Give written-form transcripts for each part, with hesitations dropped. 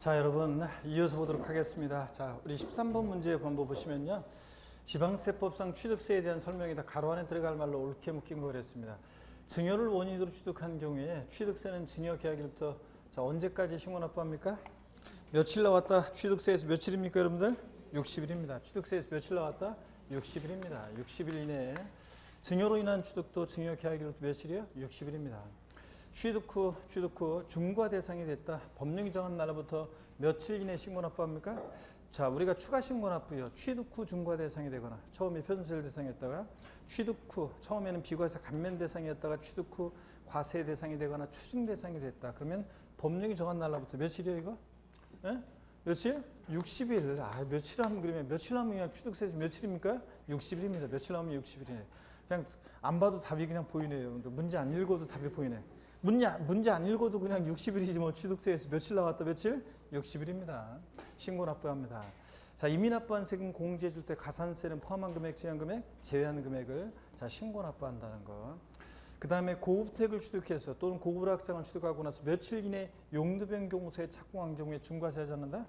자, 여러분 이어서 보도록 하겠습니다. 자, 우리 13번 문제 번호 보시면요. 지방세법상 취득세에 대한 설명이 다 가로 안에 들어갈 말로 옳게 묶인 거 그랬습니다. 증여를 원인으로 취득한 경우에 취득세는 증여 계약일부터 자, 언제까지 신고 납부합니까? 며칠 나왔다? 취득세에서 며칠입니까, 여러분들? 60일입니다. 취득세에서 며칠 나왔다? 60일입니다. 60일 이내에 증여로 인한 취득도 증여 계약일부터 며칠이요? 60일입니다. 취득 후 중과 대상이 됐다. 법령이 정한 날부터 며칠 이내 신고 납부합니까? 자, 우리가 추가 신고 납부요. 취득 후 중과 대상이 되거나 처음에 표준세율 대상이었다가 취득 후 처음에는 비과세 감면 대상이었다가 취득 후 과세 대상이 되거나 추징 대상이 됐다. 그러면 법령이 정한 날부터 며칠이에요, 이거? 예? 며칠? 60일. 아, 며칠 하면 그러면 며칠 하면 그냥 취득세에서 며칠입니까? 60일입니다. 며칠 하면 60일이네. 그냥 안 봐도 답이 그냥 보이네요. 문제 안 읽어도 답이 보이네. 문제 안 읽어도 그냥 60일이지 뭐 취득세에서 며칠 나왔다 며칠? 60일입니다. 신고 납부합니다. 자, 이미 납부한 세금 공제해 줄 때 가산세는 포함한 금액, 제한 금액, 제외한 금액을 자 신고 납부한다는 거. 그 다음에 고급택을 취득해서 또는 고급락장을 취득하고 나서 며칠 이내 용도 변경세에 착공한 경우에 중과세하지 않는다?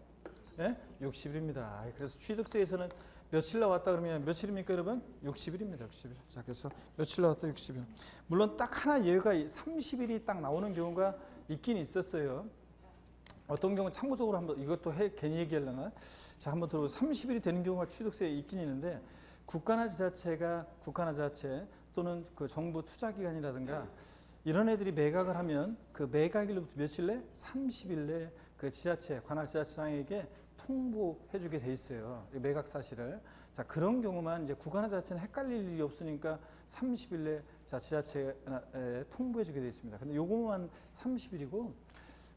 예? 60일입니다. 그래서 취득세에서는 며칠 나왔다 그러면 며칠입니까, 여러분? 60일입니다. 60일. 자, 그래서 며칠 나왔다 60일. 물론 딱 하나 예외가 30일이 딱 나오는 경우가 있긴 있었어요. 어떤 경우 참고적으로 한번 이것도 괜히 얘기하려나? 자, 한번 들어보세요. 30일이 되는 경우가 취득세에 있긴 있는데 국가나 지자체 또는 그 정부 투자기관이라든가 이런 애들이 매각을 하면 그 매각일로부터 며칠 내? 30일 내 그 지자체, 관할 지자체장에게 통보해 주게 돼 있어요. 매각 사실을. 자, 그런 경우만 이제 구간화 자체는 헷갈릴 일이 없으니까 30일 내 자, 지자체에 통보해 주게 돼 있습니다. 근데 요거만 30일이고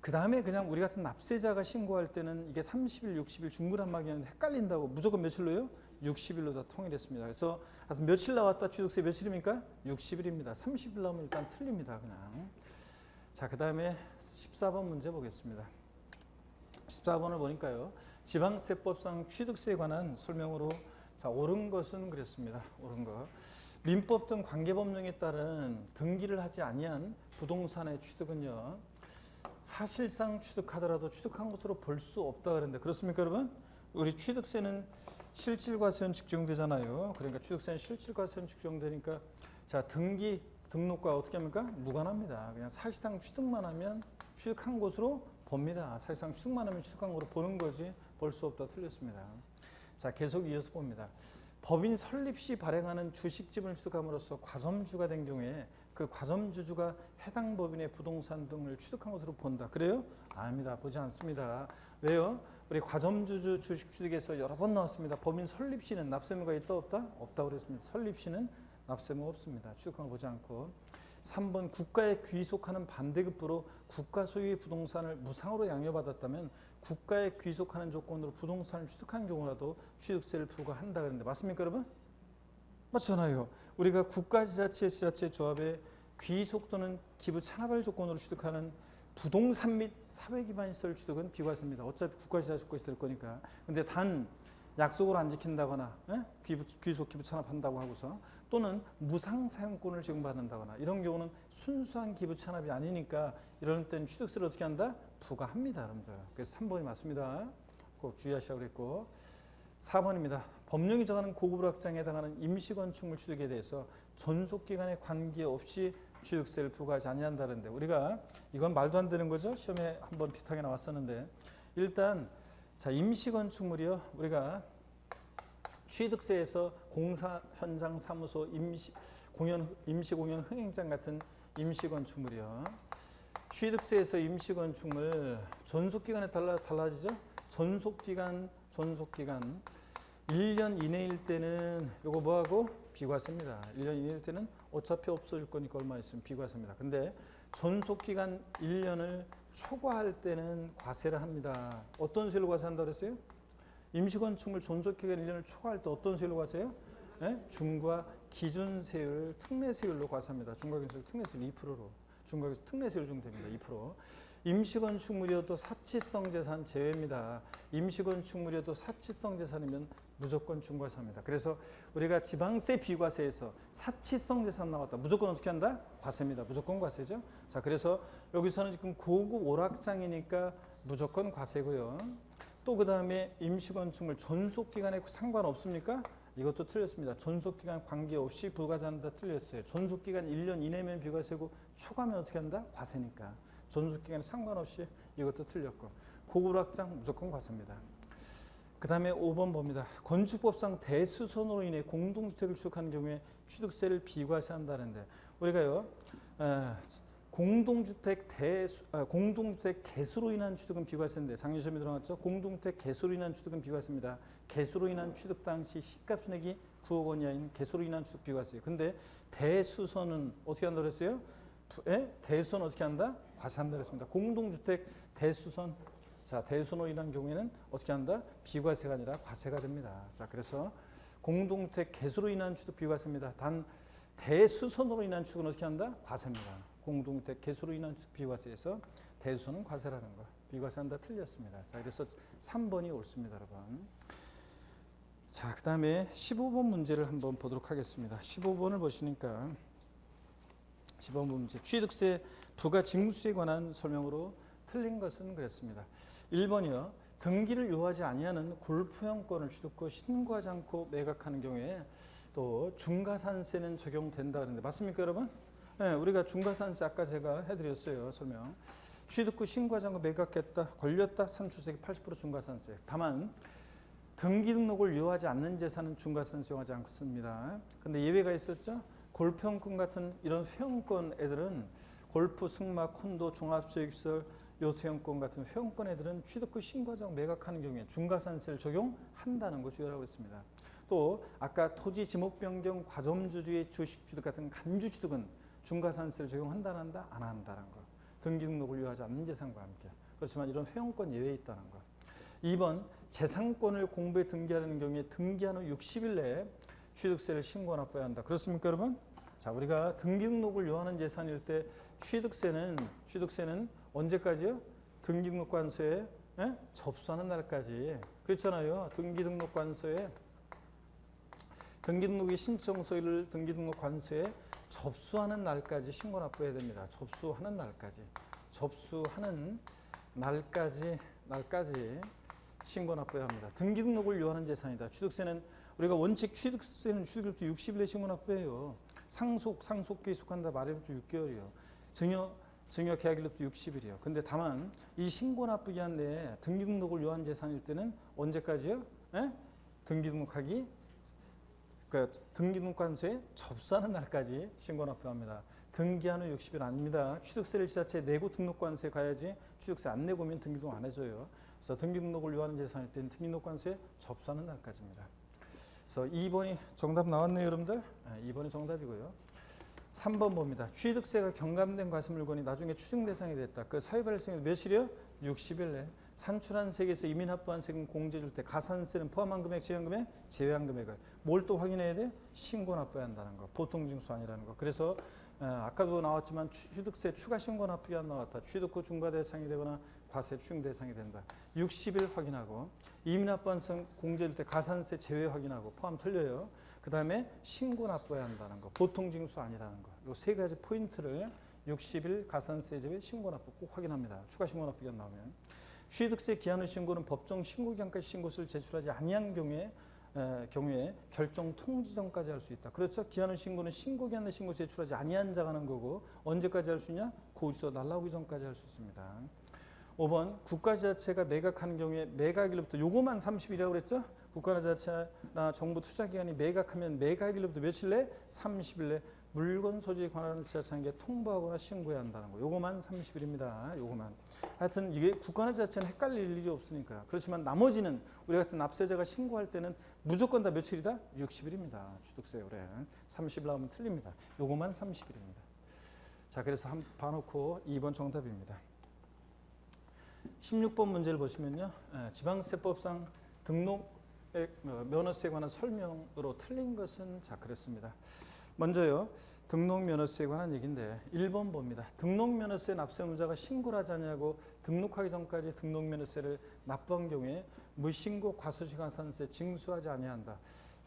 그 다음에 그냥 우리 같은 납세자가 신고할 때는 이게 30일, 60일 중구난방이면 헷갈린다고 무조건 며칠로요? 60일로 다 통일했습니다. 그래서 며칠 나왔다 취득세 며칠입니까? 60일입니다. 30일 나오면 일단 틀립니다. 그냥. 자, 그 다음에 14번 문제 보겠습니다. 14번을 보니까요. 지방세법상 취득세에 관한 설명으로 자, 옳은 것은 그랬습니다. 옳은 것. 민법 등 관계법령에 따른 등기를 하지 아니한 부동산의 취득은요. 사실상 취득하더라도 취득한 것으로 볼 수 없다 그랬는데 그렇습니까, 여러분? 우리 취득세는 실질과세는 측정되잖아요. 그러니까 취득세는 실질과세는 측정되니까 자, 등록과 어떻게 합니까? 무관합니다. 그냥 사실상 취득만 하면 취득한 것으로 봅니다. 사실상 취득만 하면 취득한 것으로 보는 거지 볼 수 없다 틀렸습니다. 자, 계속 이어서 봅니다. 법인 설립 시 발행하는 주식지분을 취득함으로써 과점주가 된 경우에 그 과점주주가 해당 법인의 부동산 등을 취득한 것으로 본다. 그래요? 아닙니다. 보지 않습니다. 왜요? 우리 과점주주 주식 취득에서 여러 번 나왔습니다. 법인 설립 시는 납세무가 있다 없다? 없다고 그랬습니다. 설립 시는 납세무 없습니다. 취득한 걸 보지 않고. 3번 국가에 귀속하는 반대급부로 국가 소유의 부동산을 무상으로 양도받았다면 국가에 귀속하는 조건으로 부동산을 취득한 경우라도 취득세를 부과한다 그랬는데 맞습니까, 여러분? 맞잖아요. 우리가 국가 지자체 조합에 귀속 또는 기부 찬합할 조건으로 취득하는 부동산 및 사회 기반 시설 취득은 비과세입니다. 어차피 국가 지자체 것이 될 거니까. 근데 단 약속을 안 지킨다거나 귀속 기부 찬합한다고 하고서 또는 무상 사용권을 제공받는다거나 이런 경우는 순수한 기부 찬합이 아니니까 이런 때는 취득세를 어떻게 한다? 부과합니다, 여러분들. 그래서 3번이 맞습니다. 꼭 주의하시라고 그랬고 4번입니다. 법령이 정하는 고급락장에 해당하는 임시건축물 취득에 대해서 전속기간에 관계없이 취득세를 부과하지 아니한다는데 우리가 이건 말도 안 되는 거죠. 시험에 한번 비슷하게 나왔었는데 일단 자, 임시건축물이요. 우리가 취득세에서 공사 현장 사무소 임시공연 흥행장 같은 임시건축물이요. 취득세에서 임시건축물 전속기간에 달라지죠. 전속기간 1년 이내일 때는 요거 뭐하고? 비과세입니다. 1년 이내일 때는 어차피 없어질 거니까 얼마 있으면 비과세입니다. 근데 전속기간 1년을 초과할 때는 과세를 합니다. 어떤 세율로 과세한다고 그랬어요? 임시건축물 전속기간 1년을 초과할 때 어떤 세율로 과세해요? 네? 중과 기준세율, 특례세율로 과세합니다. 중과 기준세율, 특례세율 2%로. 중과 기준 특례세율 중됩니다. 2%. 임시건축물이어도 사치성 재산 제외입니다. 임시건축물이어도 사치성 재산이면 무조건 중과세입니다. 그래서 우리가 지방세 비과세에서 사치성 재산 나왔다. 무조건 어떻게 한다? 과세입니다. 무조건 과세죠. 자, 그래서 여기서는 지금 고급 오락장이니까 무조건 과세고요. 또 그 다음에 임시건축물 존속기간에 상관없습니까? 이것도 틀렸습니다. 존속기간 관계없이 부과자한다 틀렸어요. 존속기간 1년 이내면 비과세고 초과면 어떻게 한다? 과세니까. 존속기간에 상관없이 이것도 틀렸고. 고급 확장 무조건 과세입니다. 그 다음에 5번 봅니다. 건축법상 대수선으로 인해 공동주택을 취득하는 경우에 취득세를 비과세한다는데 우리가요 공동주택 개수로 인한 취득은 비과세인데 작년 시험에 들어갔죠. 공동주택 개수로 인한 취득은 비과세입니다. 개수로 인한 취득 당시 시가 순액이 9억 원 이하인 개수로 인한 취득 비과세예요. 근데 대수선은 어떻게 한다고 그랬어요? 대수선 어떻게 한다? 과세한다 그랬습니다. 공동주택 대수선 자, 대수선으로 인한 경우에는 어떻게 한다? 비과세가 아니라 과세가 됩니다. 자, 그래서 공동주택 개수로 인한 취득 비과세입니다. 단 대수선으로 인한 취득은 어떻게 한다? 과세입니다. 공동주택 개수로 인한 취득 비과세에서 대수선은 과세라는 거. 비과세한다 틀렸습니다. 자, 그래서 3번이 옳습니다, 여러분. 자, 그 다음에 15번 문제를 한번 보도록 하겠습니다. 15번을 보시니까 15번 문제 취득세 부가 징수에 관한 설명으로 틀린 것은 그랬습니다. 1번이요. 등기를 요하지 아니하는 골프형권을 취득 후 신고하지 않고 매각하는 경우에 또 중과산세는 적용된다 그랬는데 맞습니까, 여러분? 네, 우리가 중과산세 아까 제가 해드렸어요. 설명. 취득 후 신고하지 않고 매각했다. 걸렸다. 산출세액 80% 중과산세. 다만 등기 등록을 요하지 않는 재산은 중과산세 요하지 않습니다. 근데 예외가 있었죠. 골프형권 같은 이런 회원권 애들은 골프, 승마, 콘도, 종합소유시설, 요트형권 같은 회원권 애들은 취득 후 신고하지 않고 매각하는 경우에 중과산세를 적용한다는 거 주의하라고 했습니다. 또 아까 토지 지목 변경, 과점주주의 주식 취득 같은 간주 취득은 중과산세를 적용한다, 안 한다? 안 한다는 거. 등기 등록을 요하지 않는 재산과 함께. 그렇지만 이런 회원권 예외에 있다는 거. 2번 재산권을 공부에 등기하는 경우에 등기한 후 60일 내에 취득세를 신고 납부해야 한다. 그렇습니까, 여러분? 자, 우리가 등기 등록을 요하는 재산일 때 취득세는 언제까지요? 등기 등록 관서에 접수하는 날까지. 그렇잖아요. 등기 등록 관서에 등기 등록의 신청서를 등기 등록 관서에 접수하는 날까지 신고 납부해야 됩니다. 접수하는 날까지 신고 납부해야 합니다. 등기 등록을 요하는 재산이다. 취득세는 우리가 원칙 취득세는 취득일부터 60일에 신고 납부해요. 상속 귀속한다 말일부터 6개월이요. 증여 계약일부터 60일이요. 근데 다만 이 신고 납부기 한 내에 등기 등록을 요한 재산일 때는 언제까지요? 등기 등록하기 그러니까 등기등록관서에 접수하는 날까지 신고 납부합니다. 등기한 후 60일 아닙니다. 취득세를 지자체에 내고 등록관서에 가야지 취득세 안 내고 오면 등기등록 안 해줘요. 그래서 등기등록을 요하는 재산일 때는 등기등록관서에 접수하는 날까지입니다. 그래서 2번이 정답 나왔네요, 여러분들. 2번이 정답이고요. 3번 봅니다. 취득세가 경감된 과세물건이 나중에 추징 대상이 됐다. 그 사유 발생일 며칠이요? 60일 내. 산출한 세액에서 이민 납부한 세금 공제 줄 때 가산세는 포함한 금액, 제한 금액, 제외한 금액을 뭘 또 확인해야 돼? 신고 납부해야 한다는 거. 보통 징수 아니라는 거. 그래서 아까도 나왔지만 취득세 추가 신고 납부기 안 나왔다. 취득 후 중과 대상이 되거나 과세 추징 대상이 된다. 60일 확인하고 이민 납부한 세금 공제 줄 때 가산세 제외 확인하고 포함 틀려요. 그 다음에 신고 납부해야 한다는 거. 보통 징수 아니라는 거. 이 세 가지 포인트를 60일 가산세 제외 신고 납부 꼭 확인합니다. 추가 신고 납부가 나오면. 취득세 기한 후 신고는 법정 신고 기한까지 신고서를 제출하지 아니한 경우에 결정 통지 전까지 할 수 있다. 그렇죠? 기한 후 신고는 신고 기한 내 신고 제출하지 아니한 자가 하는 거고 언제까지 할 수 있냐? 고지서 날라오기 전까지 할 수 있습니다. 5번 국가지자체가 매각하는 경우에 매각일로부터 요거만 30일이라고 그랬죠? 국가지자체나 정부 투자기관이 매각하면 매각일로부터 며칠 내? 30일 내 물건 소지에 관한 지자체에게 통보하거나 신고해야 한다는 거. 요거만 30일입니다. 요거만. 하여튼 이게 국가나 지자체는 헷갈릴 일이 없으니까. 그렇지만 나머지는 우리 같은 납세자가 신고할 때는 무조건 다 며칠이다? 60일입니다. 취득세 올해 30일 나오면 틀립니다. 요거만 30일입니다. 자, 그래서 한 봐놓고 2번 정답입니다. 16번 문제를 보시면요. 지방세법상 등록 면허세에 관한 설명으로 틀린 것은 자 그랬습니다. 먼저요. 등록면허세에 관한 얘기인데 1번 봅니다. 등록면허세 납세의무자가 신고를 하지 않냐고 등록하기 전까지 등록면허세를 납부한 경우에 무신고 과소지가산세 징수하지 아니한다.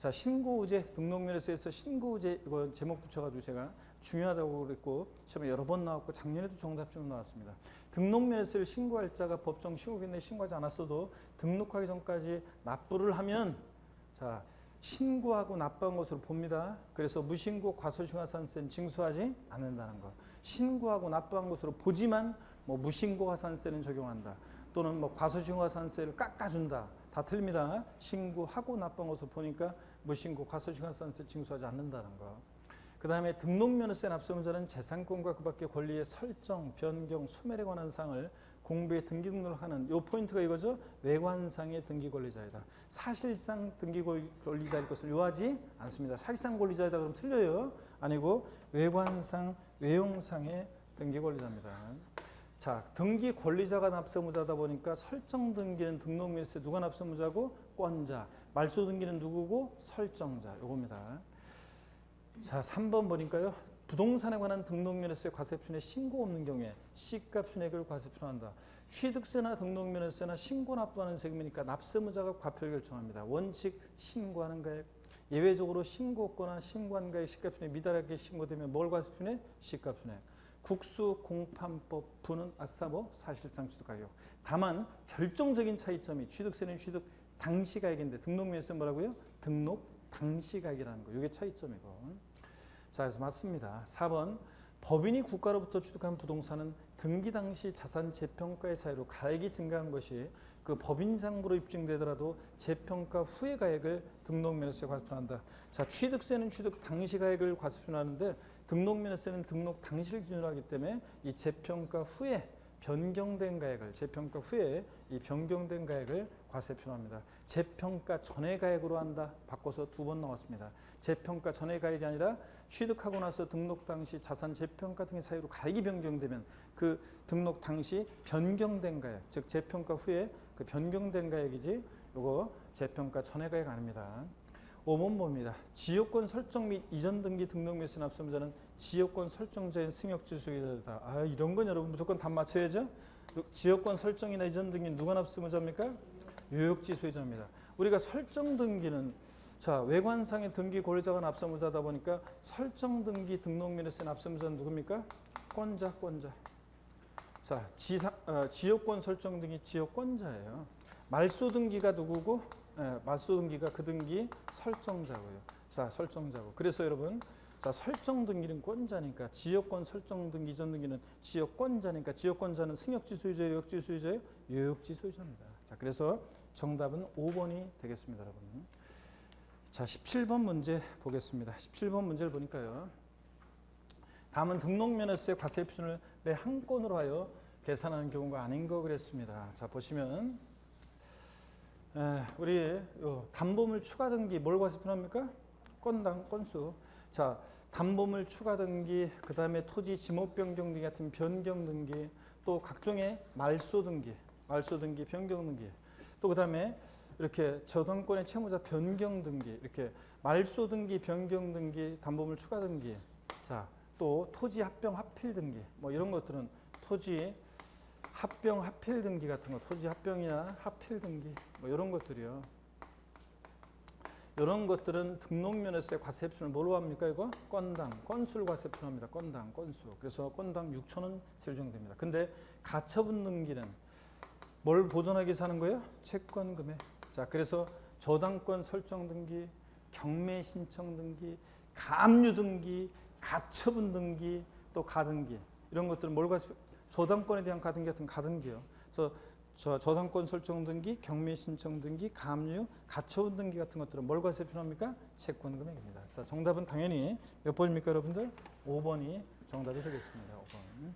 자, 신고의제 등록면허세에서 신고의제 이거 제목 붙여가지고 제가 중요하다고 그랬고 시험에 여러 번 나왔고 작년에도 정답처럼 나왔습니다. 등록면허세를 신고할 자가 법정 신고기일에 신고하지 않았어도 등록하기 전까지 납부를 하면 자 신고하고 납부한 것으로 봅니다. 그래서 무신고 과소중화산세는 징수하지 않는다는 거. 신고하고 납부한 것으로 보지만 뭐 무신고 화산세는 적용한다. 또는 뭐 과소중화산세를 깎아준다. 다 틀립니다. 신고하고 납부한 것으로 보니까 무신고 과소중화산세 징수하지 않는다는 거. 그 다음에 등록면허세 납세문자는 재산권과 그 밖의 권리의 설정, 변경, 소멸에 관한 사항을 공부에 등기 등록하는 요 포인트가 이거죠. 외관상의 등기 권리자이다. 사실상 등기 권리자일 것을 요하지 않습니다. 사실상 권리자이다 그러면 틀려요. 아니고 외관상, 외형상의 등기 권리자입니다. 자, 등기 권리자가 납세무자다 보니까 설정 등기는 등록면허세 누가 납세무자고? 권자. 말소 등기는 누구고? 설정자. 요겁니다. 자, 3번 보니까요. 부동산에 관한 등록면허세 과세표준에 신고 없는 경우에 시가 순액을 과세표준한다. 취득세나 등록면허세나 신고 납부하는 세금이니까 납세무자가 과표를 결정합니다. 원칙 신고하는 가액. 예외적으로 신고 없거나 신고한 가액 시가순액 미달하게 신고되면 뭘 과세표준해? 시가순액. 국수 공판법 부는 아싸뭐 사실상 취득가격. 다만 결정적인 차이점이 취득세는 취득 당시 가액인데 등록면허세는 뭐라고요? 등록 당시 가액이라는 거. 이게 차이점이고. 자, 그래서 맞습니다. 4번 법인이 국가로부터 취득한 부동산은 등기 당시 자산 재평가의 사유로 가액이 증가한 것이 그 법인상부로 입증되더라도 재평가 후의 가액을 등록면허세 과세표준한다. 자, 취득세는 취득 당시 가액을 과세표준하는데 등록면허세는 등록 당시를 기준으로 하기 때문에 이 재평가 후에 변경된 가액을 재평가 후에 이 변경된 가액을 과세표준합니다. 재평가 전의 가액으로 한다. 바꿔서 2번 나왔습니다. 재평가 전의 가액이 아니라 취득하고 나서 등록 당시 자산 재평가 등의 사유로 가액이 변경되면 그 등록 당시 변경된 가액, 즉 재평가 후에 그 변경된 가액이지 요거 재평가 전의 가액 아닙니다. 5번 봅니다. 지역권 설정 및 이전 등기 등록면허세 납세무자는 지역권 설정자인 승역지 소유자다. 아, 이런 건 여러분 무조건 답 맞춰야죠. 지역권 설정이나 이전 등기는 누가 납세무자입니까? 요역지 소유자입니다. 우리가 설정 등기는 자, 외관상의 등기 권리자가 납세무자다 보니까 설정 등기 등록면허세 납세무자는 누굽니까? 권자. 자, 지역권 설정 등기 지역권자예요. 말소 등기가 누구고? 말소 등기가 그 등기 설정자고요. 자, 설정자고. 그래서 여러분, 자, 설정 등기는 권자니까 지역권 설정 등기 이전 등기는 지역권자니까 지역권자는 승역지 소유자예요, 요역지 소유자예요? 요역지 소유자입니다. 자, 그래서 정답은 5번이 되겠습니다, 여러분. 자, 17번 문제 보겠습니다. 17번 문제를 보니까요. 다음은 등록면허세 과세표준을 매 한 건으로 하여 계산하는 경우가 아닌 거 그랬습니다. 자, 보시면 우리 담보물 추가 등기 뭘 과세표준합니까? 건당 건수. 자, 담보물 추가 등기, 그 다음에 토지 지목 변경 등기 같은 변경 등기, 또 각종의 말소 등기, 변경 등기, 또 그 다음에 이렇게 저당권의 채무자 변경 등기, 이렇게 말소 등기, 변경 등기, 담보물 추가 등기, 자, 또 토지 합병 합필 등기, 뭐 이런 것들은 토지 합병 합필 등기 같은 거, 토지 합병이나 합필 등기, 뭐 이런 것들이요. 이런 것들은 등록면허세 과세표준을 뭘로 합니까? 이거 건당, 건수를 과세표준합니다. 건당, 건수. 그래서 건당 6,000원 세율정됩니다. 근데 가처분 등기는 뭘 보존하기 위해서 하는 거예요? 채권 금액. 자, 그래서 저당권 설정 등기, 경매 신청 등기, 가압류 등기, 가처분 등기, 또 가등기 이런 것들은 뭘 과세? 저당권에 대한 가등기 같은 가등기요. 그래서 저당권 설정 등기, 경매 신청 등기, 가압류, 가처분 등기 같은 것들은 뭘 과세표준합니까? 채권 금액입니다. 자, 정답은 당연히 몇 번입니까, 여러분들? 5번이 정답이 되겠습니다. 5번.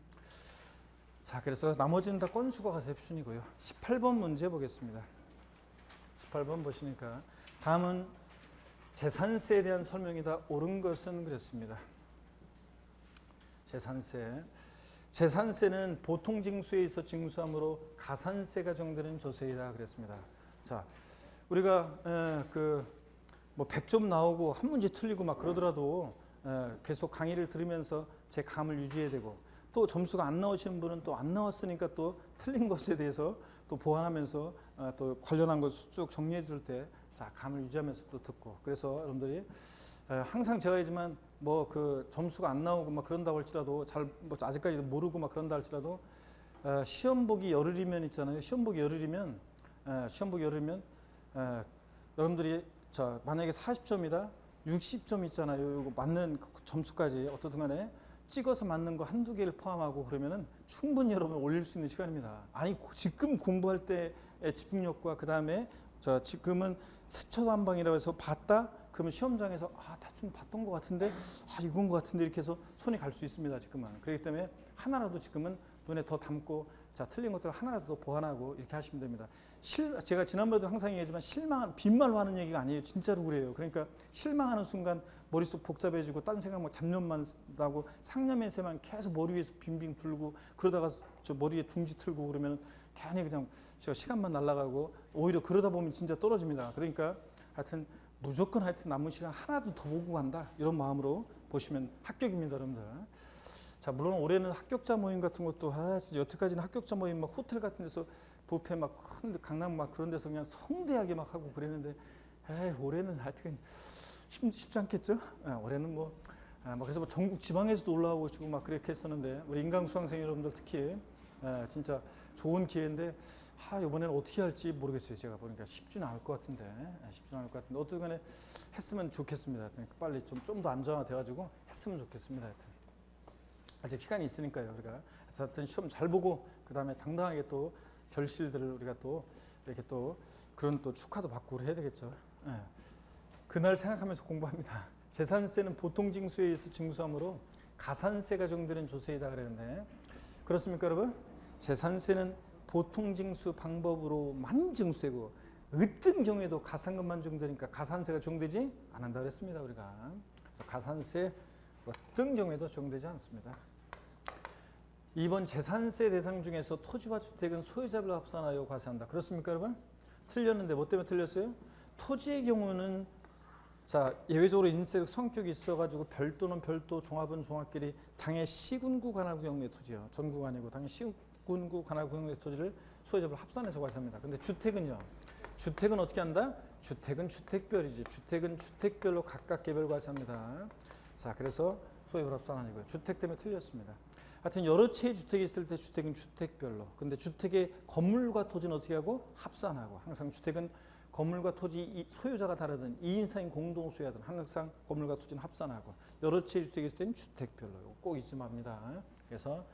자, 그래서 나머지는 다 건수가 과세표준이고요. 18번 문제 보겠습니다. 18번 보시니까 다음은 재산세에 대한 설명이 다 옳은 것은 그랬습니다. 재산세는 보통징수에 있어 징수함으로 가산세가 정되는 조세이다 그랬습니다. 자, 우리가 뭐 100점 나오고 한 문제 틀리고 막 그러더라도 계속 강의를 들으면서 제 감을 유지해야 되고 또 점수가 안 나오시는 분은 또 안 나왔으니까 또 틀린 것에 대해서 또 보완하면서 또 관련한 걸 쭉 정리해 줄 때 자, 감을 유지하면서 또 듣고. 그래서 여러분들이 항상 제가 하지만 뭐 그 점수가 안 나오고 막 그런다고 할지라도 잘 뭐 아직까지도 모르고 막 그런다 할지라도 시험 보기 열흘이면 있잖아요. 시험 보기 열흘이면 여러분들이 자 만약에 40점이다 60점 있잖아요. 이거 맞는 점수까지 어떻든 간에 찍어서 맞는 거 한두 개를 포함하고 그러면은 충분히 여러분 올릴 수 있는 시간입니다. 아니 지금 공부할 때의 집중력과 그 다음에 자 지금은 스쳐 한 방이라고 해서 봤다 그러면 시험장에서 대충 봤던 것 같은데 이건 것 같은데 이렇게 해서 손이 갈 수 있습니다. 지금은 그렇기 때문에 하나라도 지금은 눈에 더 담고 자 틀린 것들 하나라도 더 보완하고 이렇게 하시면 됩니다. 제가 지난번에도 항상 얘기하지만 빈말로 하는 얘기가 아니에요. 진짜로 그래요. 그러니까 실망하는 순간 머릿속 복잡해지고 딴 생각 막 잡념만 나고 상념에서만 계속 머리 위에서 빙빙 돌고 그러다가 저 머리에 둥지 틀고 그러면 괜히 그냥 시간만 날아가고 오히려 그러다 보면 진짜 떨어집니다. 그러니까 하여튼 무조건 남은 시간 하나도 더 보고 간다 이런 마음으로 보시면 합격입니다, 여러분들. 자 물론 올해는 합격자 모임 같은 것도 여태까지는 합격자 모임 막 호텔 같은 데서 뷔페 막 큰 강남 막 그런 데서 그냥 성대하게 막 하고 그랬는데 올해는 하여튼 쉽지 않겠죠? 올해는 그래서 뭐 전국 지방에서도 올라오고 싶고 막 그렇게 했었는데 우리 인강 수강생 여러분들 특히 진짜 좋은 기회인데 이번에는 어떻게 할지 모르겠어요. 제가 보니까 쉽지는 않을 것 같은데 어떻게 간에 했으면 좋겠습니다. 빨리 좀 더 안정화돼가지고 했으면 좋겠습니다. 하여튼 아직 시간이 있으니까요. 우리가 하여튼 시험 잘 보고 그 다음에 당당하게 또 결실들을 우리가 또 이렇게 또 그런 또 축하도 받고 해야 되겠죠. 그날 생각하면서 공부합니다. 재산세는 보통징수에 의해서 징수하므로 가산세가 적용되는 조세이다 그랬는데 그렇습니까, 여러분? 재산세는 보통징수 방법으로만 징수되고 어떤 경우에도 가산금만 적용되니까 가산세가 적용되지 않는다 그랬습니다. 우리가 그래서 가산세 어떤 경우에도 적용되지 않습니다. 이번 재산세 대상 중에서 토지와 주택은 소유자별로 합산하여 과세한다. 그렇습니까, 여러분? 틀렸는데 뭐 때문에 틀렸어요? 토지의 경우는 자 예외적으로 인쇄 성격이 있어가지고 별도는 별도, 종합은 종합끼리 당해 시군구 관할구역 내 토지요. 전구가 아니고 당해 시군구 관할구역 내 토지를 소유자별로 합산해서 과세합니다. 근데 주택은요? 주택은 어떻게 한다? 주택은 주택별이지. 주택은 주택별로 각각 개별 과세합니다. 자 그래서 소유별 합산 아니고요. 주택 때문에 틀렸습니다. 하여튼 여러 채의 주택이 있을 때 주택은 주택별로. 근데 주택의 건물과 토지는 어떻게 하고? 합산하고. 항상 주택은 건물과 토지 소유자가 다르든 2인, 4인 공동 소유하든 항상 건물과 토지는 합산하고 여러 채의 주택이 있을 때는 주택별로. 꼭 잊지 맙니다. 그래서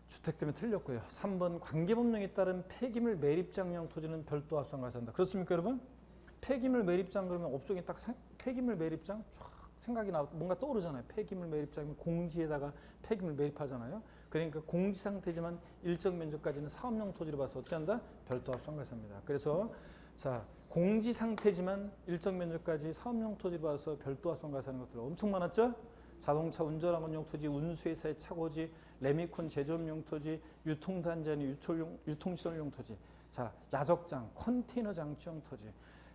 주택 때문에 틀렸고요. 3번 관계법령에 따른 폐기물 매립장용 토지는 별도 합산 과세한다. 그렇습니까, 여러분? 폐기물 매립장 그러면 업종이 딱 폐기물 매립장 쫙 생각이 뭔가 떠오르잖아요. 폐기물 매립장이면 공지에다가 폐기물 매립하잖아요. 그러니까 공지 상태지만 일정 면적까지는 사업용 토지로 봐서 어떻게 한다? 별도 합산 과세합니다. 그래서 자 공지 상태지만 일정 면적까지 사업용 토지로 봐서 별도 합산 과세하는 것들 엄청 많았죠? 자동차 운전학원용 토지, 운수회사의 차고지, 레미콘 제조업용 토지, 유통단지 아닌 유통시설용 토지, 자 야적장, 컨테이너 장치용 토지,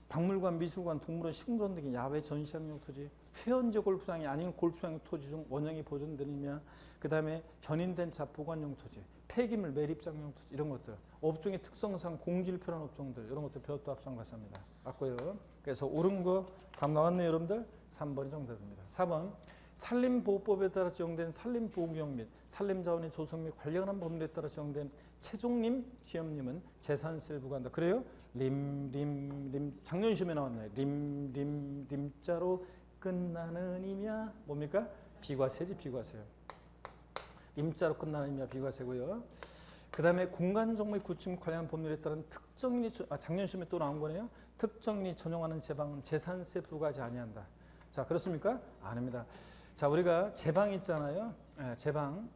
박물관, 미술관, 동물원, 식물원 등의 야외 전시장용 토지, 회원제 골프장이 아닌 골프장 토지 중 원형이 보존되느냐, 그 다음에 견인된 차 보관용 토지, 폐기물 매립장용 토지 이런 것들, 업종의 특성상 공지를 표현한 업종들 이런 것들 별도 합산 과세합니다. 맞고요. 그래서 옳은 거 답 나왔네요, 여러분들. 3번이 정답입니다. 4번 산림보호법에 따라 지정된 산림보호구역 및 산림자원의 조성 및 관리하는 법률에 따라 지정된 채종림, 지역림은 재산세를 부과한다. 그래요? 작년 시험에 나왔네. 림자로 끝나는 이냐 뭡니까? 비과세지, 비과세요. 림자로 끝나는 이냐 비과세고요. 그 다음에 공간정보의 구축 관련 법률에 따른 특정인이 작년 시험에 또 나온 거네요. 특정인이 전용하는 제방은 재산세 부과하지 아니한다. 자 그렇습니까? 아닙니다. 자 우리가 제방 있잖아요. 제방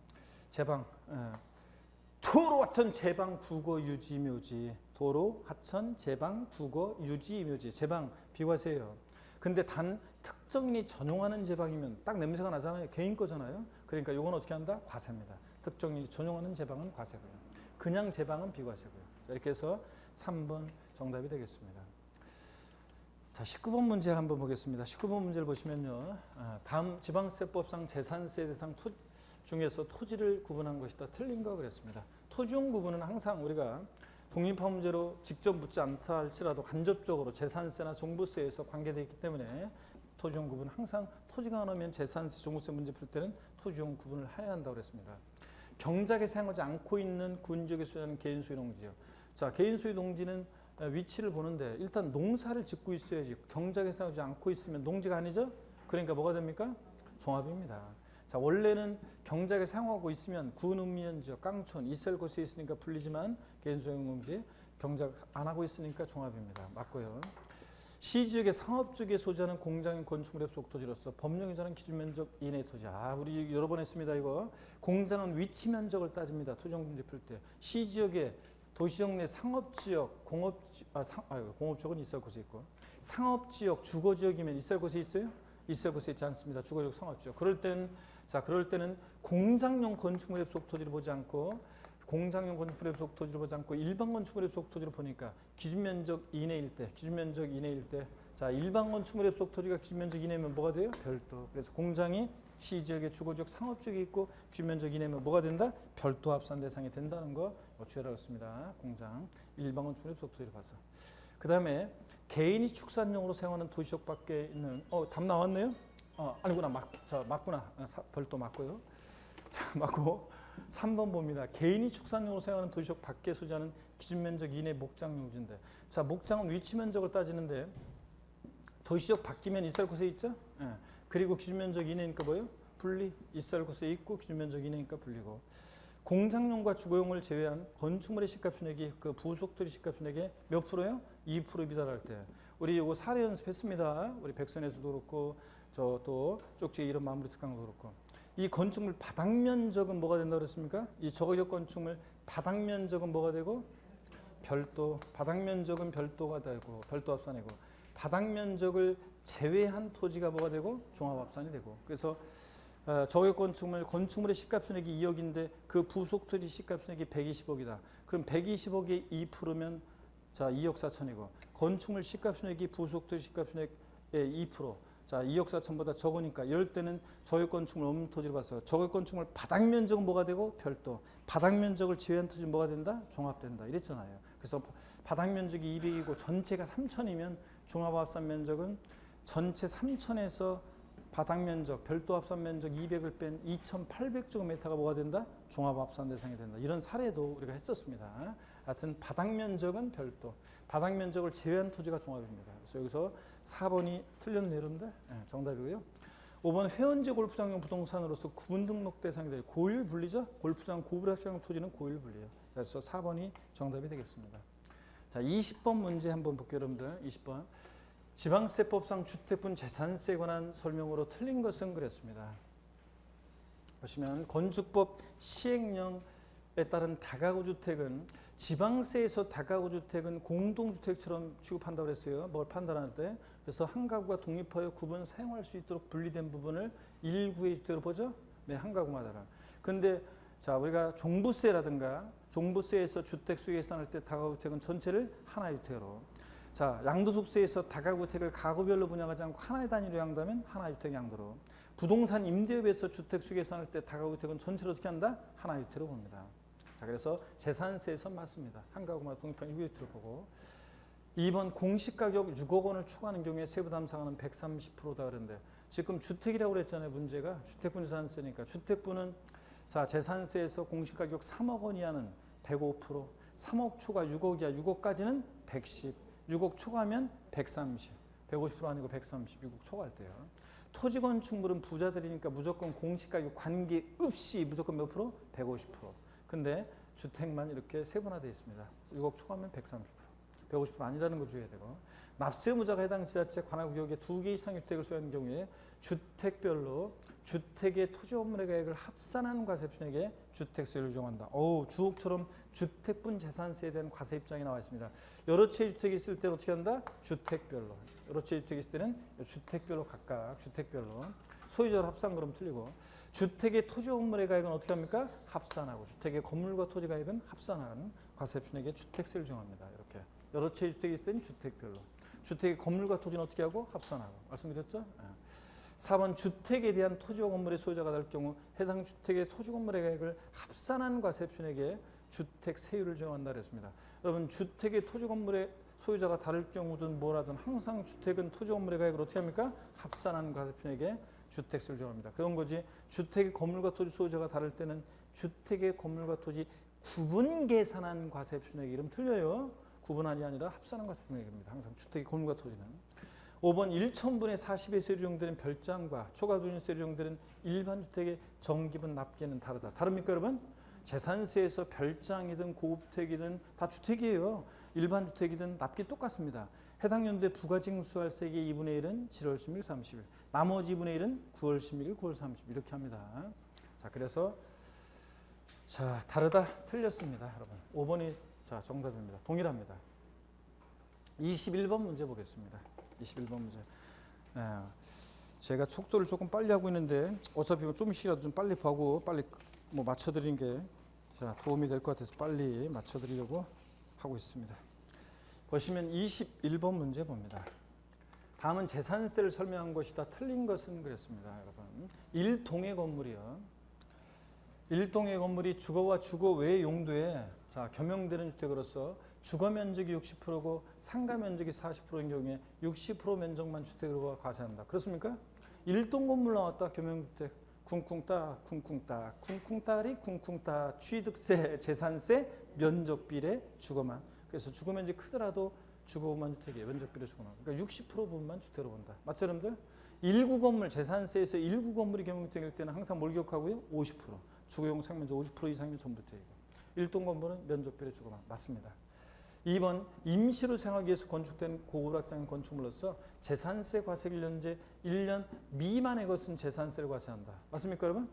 도로 하천 제방 국어 유지 묘지, 도로 하천 제방 국어 유지 묘지, 제방 비과세예요. 근데 단 특정인이 전용하는 제방이면 딱 냄새가 나잖아요. 개인 거잖아요. 그러니까 이건 어떻게 한다? 과세입니다. 특정인이 전용하는 제방은 과세고요. 그냥 제방은 비과세고요. 자, 이렇게 해서 3번 정답이 되겠습니다. 자, 19번 문제를 한번 보겠습니다. 19번 문제를 보시면요. 다음 지방세법상 재산세 대상 중에서 토지를 구분한 것이다. 틀린 거 그랬습니다. 토지용 구분은 항상 우리가 독립화 문제로 직접 묻지 않다 할지라도 간접적으로 재산세나 종부세에서 관계되어 있기 때문에 토지용 구분 항상 토지가 안 오면 재산세, 종부세 문제 풀 때는 토지용 구분을 해야 한다고 그랬습니다. 경작에 사용하지 않고 있는 군지역에 소유하는 개인 소유 농지요. 자, 개인 소유 농지는 위치를 보는데 일단 농사를 짓고 있어야지. 경작에 사용하지 않고 있으면 농지가 아니죠? 그러니까 뭐가 됩니까? 종합입니다. 자, 원래는 경작에 사용하고 있으면 군읍면지역, 깡촌, 있을 곳에 있으니까 불리지만 개인 소유 농지 경작 안 하고 있으니까 종합입니다. 맞고요. 시지역의 상업지역에 소지하는 공장 건축물의 속토지로서 법령에 정한 기준면적 이내 토지. 우리 여러 번 했습니다. 이거 공장은 위치 면적을 따집니다. 토지용 문제 풀 때 시지역의 도시적 내 상업지역, 공업지역은 있을 곳에 있고 상업지역, 주거지역이면 있을 곳에 있어요? 있을 곳에 있지 않습니다. 주거지역, 상업지역. 그럴 때는 공장용 건축물의 속토지를 보지 않고 공장용 건축물의 부속 토지를 보지 않고 일반 건축물의 부속 토지를 보니까 기준면적 이내일 때, 자, 일반 건축물의 부속 토지가 기준면적 이내면 뭐가 돼요? 별도. 그래서 공장이 시지역의 주거지역 상업지역이 있고 기준면적 이내면 뭐가 된다? 별도 합산 대상이 된다는 거 주의하라고 했습니다. 공장, 일반 건축물의 부속 토지를 봐서. 그 다음에 개인이 축산용으로 사용하는 도시적 밖에 있는, 답 나왔네요? 아니구나, 맞구나. 별도 맞고요. 자, 맞고. 3번 봅니다. 개인이 축산용으로 사용하는 도시적 밖에 소지하는 기준면적 이내 목장 용지인데, 자, 목장은 위치 면적을 따지는데 도시적 밖이면 있을 곳에 있죠. 예. 그리고 기준면적 이내니까 뭐예요? 분리. 있을 곳에 있고 기준면적 이내니까 분리고. 공장용과 주거용을 제외한 건축물의 시가순액이 그 부속토지 시가순액의 몇 프로요? 2% 미달할 때. 우리 이거 사례 연습했습니다. 우리 백선에서도 그렇고 저 또 쪽지 이런 마무리 특강도 그렇고. 이 건축물 바닥 면적은 뭐가 된다고 그랬습니까? 이 저거적 건축물 바닥 면적은 뭐가 되고? 별도. 바닥 면적은 별도가 되고 별도 합산이고 바닥 면적을 제외한 토지가 뭐가 되고? 종합 합산이 되고. 그래서 저거적 건축물의 시가순액이 2억인데 그 부속 토지 시가순액이 120억이다. 그럼 120억의 2%면 자, 2억 4천이고 건축물 시가순액이 부속 토지 시가순액의 2%. 자, 2억 4천보다 적으니까 이럴 때는 저역 건축물 없는 토지를 봐서 저역 건축물 바닥 면적은 뭐가 되고? 별도. 바닥 면적을 제외한 토지는 뭐가 된다? 종합된다. 이랬잖아요. 그래서 바닥 면적이 200이고 전체가 3천이면 종합 합산 면적은 전체 3천에서 바닥 면적, 별도 합산 면적 200을 뺀 2,800제곱미터가 뭐가 된다? 종합 합산 대상이 된다. 이런 사례도 우리가 했었습니다. 하여튼 바닥 면적은 별도, 바닥 면적을 제외한 토지가 종합입니다. 그래서 여기서 4번이 틀렸네요, 여러분들. 네, 정답이고요. 5번 회원제 골프장용 부동산으로서 구분 등록 대상이 될 고일 분리죠. 골프장 고불합장 토지는 고일 분리예요. 그래서 4번이 정답이 되겠습니다. 자, 20번 문제 한번 볼게요, 여러분들. 20번. 지방세법상 주택분 재산세에 관한 설명으로 틀린 것은 그랬습니다. 보시면 건축법 시행령에 따른 다가구 주택은 지방세에서 다가구 주택은 공동주택처럼 취급한다고 그랬어요. 뭘 판단할 때. 그래서 한 가구가 독립하여 구분 사용할 수 있도록 분리된 부분을 1구의 주택으로 보죠. 네, 한 가구마다. 근데 자, 우리가 종부세라든가 종부세에서 주택 수익 계산할 때 다가구 주택은 전체를 하나의 주택으로. 자, 양도소득세에서 다가구 주택을 가구별로 분양하지 않고 하나의 단위로 양도하면 하나의 주택 양도로. 부동산 임대업에서 주택 수익 계산할 때 다가구 주택은 전체를 어떻게 한다? 하나의 주택으로 봅니다. 자, 그래서 재산세에서 맞습니다. 한 가구마다 독립한 1주택을 보고. 2번 공시가격 6억 원을 초과하는 경우에 세부 담상하는 130%다 그랬는데 지금 주택이라고 그랬잖아요. 문제가 주택분 재산세니까 주택분은 자, 재산세에서 공시가격 3억 원 이하는 105%, 3억 초과 6억 이하 6억까지는 110, 6억 초과하면 130, 150% 아니고 130, 6억 초과할 때요. 토지 건축물은 부자들이니까 무조건 공시가격 관계없이 무조건 몇 프로? 150%. 근데 주택만 이렇게 세분화되어 있습니다. 6억 초과하면 130%, 150% 아니라는 거 주의해야 되고. 납세무자가 해당 지자체 관할구역에 2개 이상의 주택을 소유하는 경우에 주택별로 주택의 토지 건물의 가액을 합산한 과세표에게 주택세를 정한다. 주옥처럼 주택분 재산세에 대한 과세 입장이 나와 있습니다. 여러 채의 주택이 있을 때는 어떻게 한다? 주택별로. 여러 채의 주택이 있을 때는 주택별로 각각 주택별로. 소유자로 합산 그럼 틀리고. 주택의 토지 건물의 가액은 어떻게 합니까? 합산하고. 주택의 건물과 토지 가액은 합산하는 과세표에게 주택세를 정합니다. 이렇게. 여러 채의 주택이 있을 때는 주택별로. 주택의 건물과 토지는 어떻게 하고? 합산하고. 말씀드렸죠? 4번 주택에 대한 토지와 건물의 소유자가 될 경우 해당 주택의 토지 건물의 가액을 합산한 과세표에게 주택 세율을 정한다 그랬습니다. 여러분 주택의 토지 건물의 소유자가 다를 경우든 뭐라든 항상 주택은 토지 건물의 가액을 어떻게 합니까? 합산한 과세표준액에 주택세를 정합니다. 그런 거지 주택의 건물과 토지 소유자가 다를 때는 주택의 건물과 토지 구분 계산한 과세표준액 이름 틀려요. 구분한이 아니라 합산한 과세표준액입니다. 항상 주택의 건물과 토지는. 5번 1,000분의 40의 세율이 적용되는 별장과 초과 누진세율이 적용되는 일반 주택의 정기분 납기에는 다르다. 다릅니까 여러분? 재산세에서 별장이든 고급택이든 다 주택이에요. 일반 주택이든 납기 똑같습니다. 해당 연도에 부가징수할 세액의 2분의 1은 7월 10일, 30일. 나머지 2분의 1은 9월 16일, 9월 30일 이렇게 합니다. 자, 그래서 자 다르다, 틀렸습니다, 여러분. 5번이 자 정답입니다. 동일합니다. 21번 문제 보겠습니다. 21번 문제. 제가 속도를 조금 빨리 하고 있는데 어차피 좀씩이라도 좀 빨리 보고 빨리 뭐 맞춰드리는 게 자 도움이 될 것 같아서 빨리 맞춰드리려고 하고 있습니다. 보시면 21번 문제 봅니다. 다음은 재산세를 설명한 것이다. 틀린 것은 그랬습니다, 여러분. 1동의 건물이요. 1동의 건물이 주거와 주거 외 용도에 자 겸용되는 주택으로서 주거 면적이 60%고 상가 면적이 40%인 경우에 60% 면적만 주택으로 과세한다. 그렇습니까? 1동 건물 나왔다. 겸용주택. 쿵쿵따 쿵쿵따 쿵쿵따리 쿵쿵따 취득세 재산세 면적비례 주거만. 그래서 주거 면적이 크더라도 주거만 주택이에요. 면적비례 주거만. 그러니까 60% 부분만 주택으로 본다. 맞죠 여러분들? 1구 건물 재산세에서 1구 건물이 겸용주택일 때는 항상 뭘 기억하고요? 50%. 주거용 상면적 50% 이상이면 전부 주택이고 1동 건물은 면적비례 주거만. 맞습니다. 2번 임시로 생활하기 위해서 건축된 고고락장 건축물로서 재산세 과세액 1년 미만의 것은 재산세를 과세한다. 맞습니까 여러분?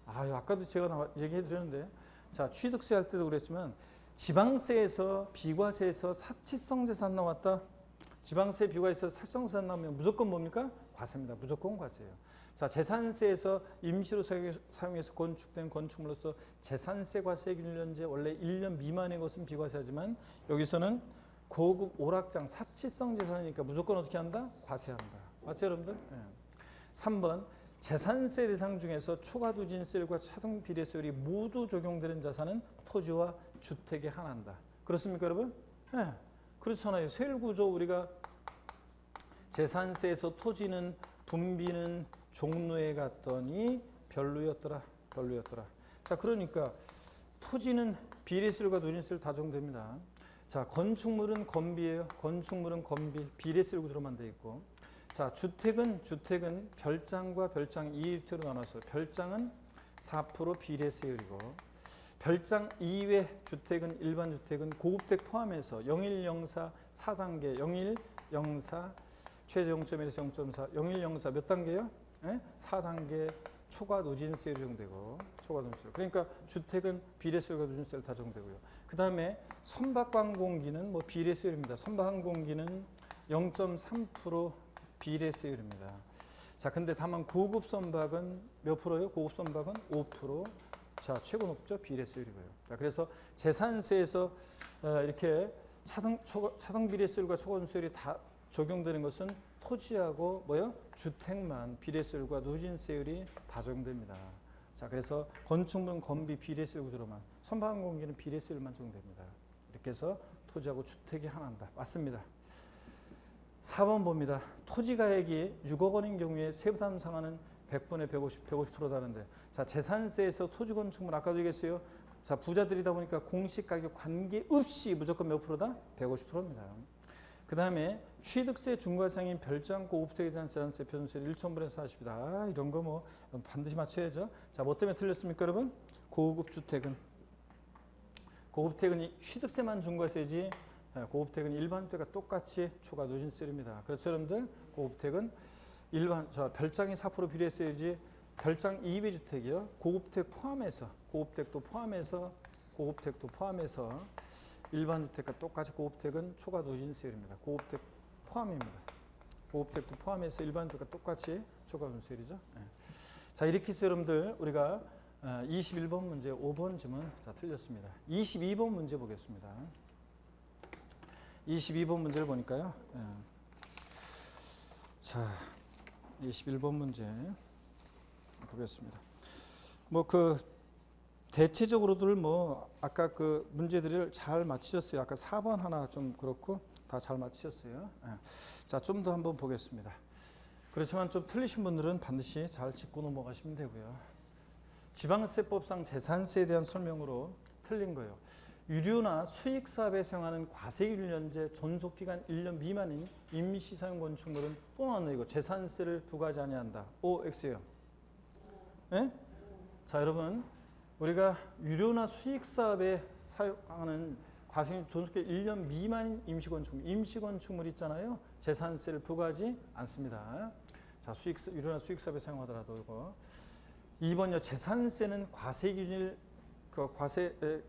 아까도 제가 얘기해 드렸는데 자 취득세 할 때도 그랬지만 지방세에서 비과세에서 사치성 재산 나왔다. 지방세 비과세에서 사치성 재산 나오면 무조건 뭡니까? 과세입니다. 무조건 과세예요. 자 재산세에서 임시로 사용해서 건축된 건축물로서 재산세 과세액 1년제 원래 1년 미만의 것은 비과세하지만 여기서는 고급 오락장 사치성 재산이니까 무조건 어떻게 한다? 과세한다. 맞죠 여러분들? 네. 3번 재산세 대상 중에서 초과 누진세율과 차등 비례세율이 모두 적용되는 자산은 토지와 주택에 한한다. 그렇습니까 여러분? 네. 그렇잖아요. 세율 구조 우리가 재산세에서 토지는 분비는 종로에 갔더니 별로였더라. 자 그러니까 토지는 비례세율과 누진세율 다 적용됩니다. 자 건축물은 건비예요. 건축물은 건비 비례세율 구조로만 돼 있고 자 주택은 별장과 별장 2주택으로 나눠서 별장은 4% 비례세율이고 별장 이외 주택은 일반 주택은 고급택 포함해서 0104 4단계 0104 최저 0.1에서 0.4 0104 몇 단계요? 네? 4단계 초과 누진세율이 적용되고 초과 누진세율. 그러니까 주택은 비례세율과 누진세율 다 적용되고요. 그 다음에 선박항공기는 뭐 비례세율입니다. 선박항공기는 0.3% 비례세율입니다. 자, 근데 다만 고급 선박은 몇 프로요? 고급 선박은 5%. 자, 최고 높죠? 비례세율이고요. 자, 그래서 재산세에서 이렇게 차등 비례세율과 초과 누진세율이 다 적용되는 것은 토지하고 뭐요? 주택만 비례세율과 누진세율이 다 적용됩니다. 자, 그래서 건축물은 건비 비례세율 구조로만, 선박항공기는 비례세율만 적용됩니다. 이렇게 해서 토지하고 주택이 하나한다. 맞습니다. 4번 봅니다. 토지가액이 6억 원인 경우에 세부담 상한은 100분의 150%다는데 자 재산세에서 토지 건축물 아까도 얘기했어요. 자 부자들이다 보니까 공시가격 관계없이 무조건 몇 프로다? 150%입니다. 그 다음에 취득세 중과상인 별장 고급택에 대한 재산세 표준세율 1,000분의 40이다. 이런 거 뭐 반드시 맞춰야죠. 자 뭐 때문에 틀렸습니까 여러분? 고급주택은 취득세만 중과세지 고급택은 일반 주택과 똑같이 초과 누진세율입니다. 그렇죠 여러분들? 고급택은 별장이 4% 비례세율이지 별장 이외 주택이요. 고급택도 포함해서 일반 주택과 똑같이 고급택은 초과 누진세율입니다. 고급택 포함입니다. 고급택도 포함해서 일반 주택과 똑같이 초과 누진세율이죠. 네. 자 이렇게 해서 여러분들 우리가 21번 문제 5번 질문 자 틀렸습니다. 22번 문제 보겠습니다. 22번 문제를 보니까요. 자 21번 문제 보겠습니다. 대체적으로들 뭐 아까 그 문제들을 잘 맞히셨어요. 아까 4번 하나 좀 그렇고 다 잘 맞히셨어요. 예. 자, 좀 더 한번 보겠습니다. 그렇지만 좀 틀리신 분들은 반드시 잘 짚고 넘어가시면 되고요. 지방세법상 재산세에 대한 설명으로 틀린 거예요. 유료나 수익사업에 사용하는 과세율연제 존속기간 1년 미만인 임시사용 건축물은 또 나왔네. 이거 재산세를 부과하지 아니한다. O, X예요. 예? 자, 여러분 우리가 유료나 수익사업에 사용하는 과세율 존속기간 1년 미만인 임시건축물, 임시건축물 있잖아요. 재산세를 부과하지 않습니다. 자, 유료나 수익사업에 사용하더라도 이거 2번요. 재산세는 과세기준일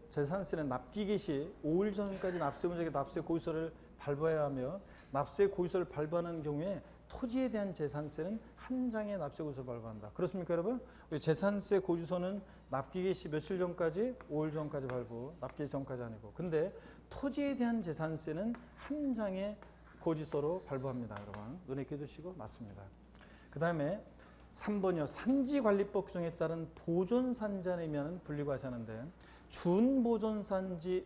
재산세는 납기개 시 5일 전까지 납세문적에 납세 고지서를 발부해야 하며 납세 고지서를 발부하는 경우에 토지에 대한 재산세는 한 장의 납세 고지서를 발부한다. 그렇습니까, 여러분? 우리 재산세 고지서는 납기개 시 며칠 전까지? 5일 전까지 발부. 납기개 전까지 아니고. 근데 토지에 대한 재산세는 한 장의 고지서로 발부합니다, 여러분. 눈에 익혀 두시고 맞습니다. 그 다음에 3번이요. 산지관리법 규정에 따른 보존산지안에 분리과세하는데 준보존산지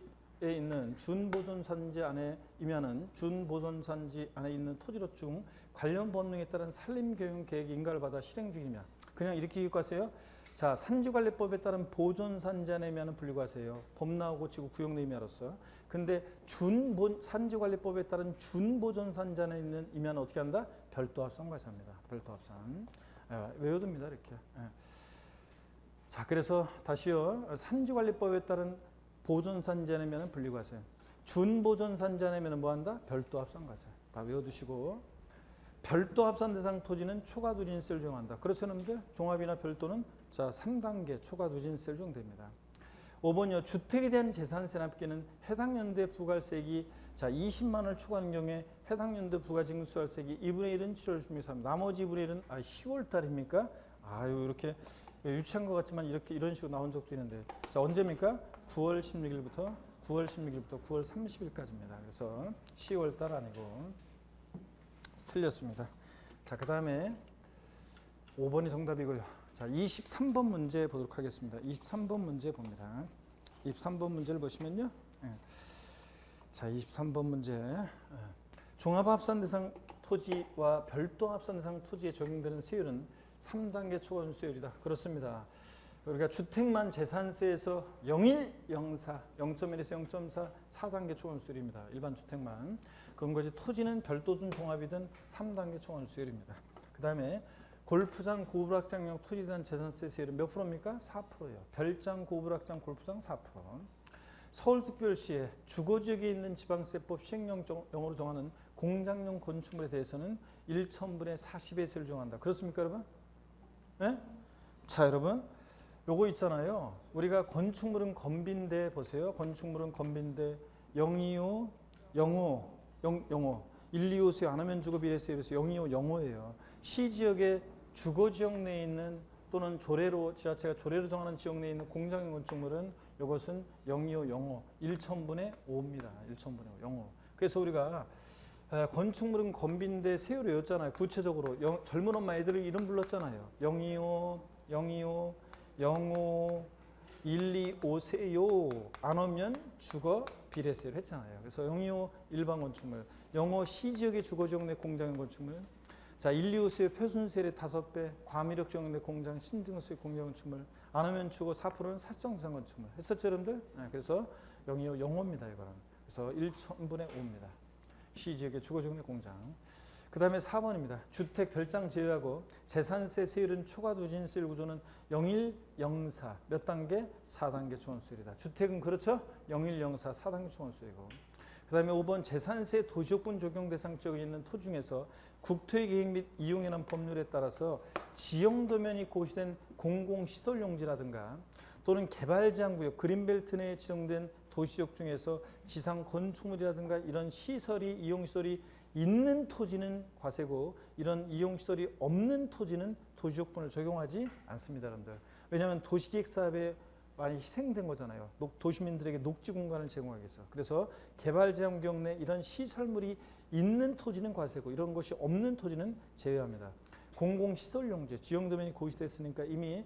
안에 있는 토지로 중 관련 법령에 따른 산림교육계획 인가를 받아 실행 중이며 그냥 이렇게 기억하세요. 자, 산지관리법에 따른 보존산지안에 분리과세예요. 법 나오고 지구 구역 내임이야로서. 근데 산지관리법에 따른 준보존산지안에 있는 임야는 어떻게 한다? 별도합산 과세합니다. 별도합산. 외워둡니다, 이렇게. 자, 그래서 다시요. 산지관리법에 따른 보존산지안이면 분리과세. 준보존산지안이면 뭐한다? 별도합산과세. 다 외워두시고. 별도합산 대상 토지는 초과누진세를 적용한다. 그렇죠, 여러분들? 종합이나 별도는 자 3단계 초과누진세를 적용됩니다. 5번이요. 주택에 대한 재산세 납기는 해당 연도에 부과세액이 자 20만 원을 초과하는 경우에 해당 연도 부가징수세액이 2분의 1은 7월 16일, 나머지 2분의 1은 10월 달입니까? 아유, 이렇게 유치한 것 같지만 이런 식으로 나온 적도 있는데 자 언제입니까? 9월 16일부터 9월 30일까지입니다. 그래서 10월 달 아니고 틀렸습니다. 자, 그 다음에 5번이 정답이고요. 자, 23번 문제 보도록 하겠습니다. 23번 문제 봅니다. 23번 문제를 보시면요. 자, 23번 문제. 종합합산 대상 토지와 별도 합산 대상 토지에 적용되는 세율은 3단계 초과누진세율이다. 그렇습니다. 우리가 주택만 재산세에서 0.1, 0.4, 0.1에서 0.4, 4단계 초과누진세율입니다. 일반 주택만. 그런 것이 토지는 별도든 종합이든 3단계 초과누진세율입니다. 그 다음에 골프장, 고불확장용 토지에 대한 재산세 세율은 몇 프로입니까? 4%예요. 별장, 고불확장, 골프장 4%. 서울특별시에 주거지역에 있는 지방세법 시행령으로 정하는 공장용 건축물에 대해서는 1,000분의 40의 세를 정한다. 그렇습니까, 여러분? 네? 자, 여러분. 요거 있잖아요. 우리가 건축물은 건빈대 보세요. 건축물은 건빈대 025, 05, 125세 안 하면 주거 비례세율에서 025, 05예요. 시지역의 주거지역 내에 있는 또는 지자체가 조례로 정하는 지역 내에 있는 공장용 건축물은 이것은 025, 05, 1,000분의 5입니다. 1,000분의 5, 05. 그래서 우리가 건축물은 건빈대 세율을 외웠잖아요. 구체적으로 젊은 엄마 애들을 이름 불렀잖아요. 025, 025, 05, 125세요. 안 오면 주거 비례세를 했잖아요. 그래서 025 일반 건축물, 05 시지역의 주거지역 내 공장용 건축물, 자 125세의 표준세율의 5배, 과미력 지역 내 공장 신증수의 공장 건축물, 안 오면 주거 4%는 사적재산 건축물. 했었죠, 여러분들? 네, 그래서 025, 05입니다, 이거는. 그래서 1,000분의 5입니다. 시지역의 주거지역 내 공장. 그 다음에 4번입니다. 주택 별장 제외하고 재산세 세율은 초과누진세율 구조는 01, 04 몇 단계? 4단계 초과누진세율이다. 주택은 그렇죠? 01, 04 4단계 초과누진세율이고. 그 다음에 5번 재산세 도시역분 적용 대상 지역에 있는 토지 중에서 국토의 계획 및 이용에 관한 법률에 따라서 지형도면이 고시된 공공시설용지라든가 또는 개발제한구역 그린벨트 내에 지정된 도시역 중에서 지상 건축물이라든가 이런 시설이 이용시설이 있는 토지는 과세고 이런 이용시설이 없는 토지는 도시역분을 적용하지 않습니다, 여러분들. 왜냐하면 도시기획사업에 많이 희생된 거잖아요. 도시민들에게 녹지 공간을 제공하기 위해서. 그래서 개발제한구역 내 이런 시설물이 있는 토지는 과세고 이런 것이 없는 토지는 제외합니다. 공공시설용지, 지형도면이 고시됐으니까 이미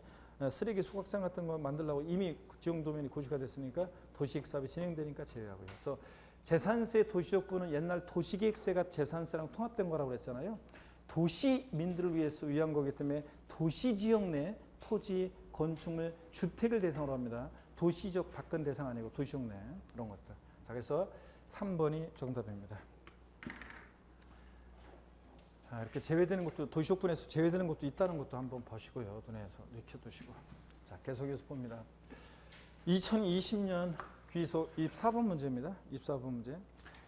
쓰레기 소각장 같은 거 만들려고 이미 지역 도면이 고지가 됐으니까 도시계획 사업이 진행되니까 제외하고요. 그래서 재산세 도시적부는 옛날 도시계획세가 재산세랑 통합된 거라고 그랬잖아요. 도시민들을 위해서 위한 거기 때문에 도시지역 내 토지, 건축물, 주택을 대상으로 합니다. 도시적 밖은 대상 아니고 도시적 내 이런 것들. 자, 그래서 3번이 정답입니다. 이렇게 제외되는 것도 도시적분에서 제외되는 것도 있다는 것도 한번 보시고요. 눈에서 익혀두시고. 자, 계속해서 봅니다. 2020년 귀속 24번 문제입니다. 24번 문제.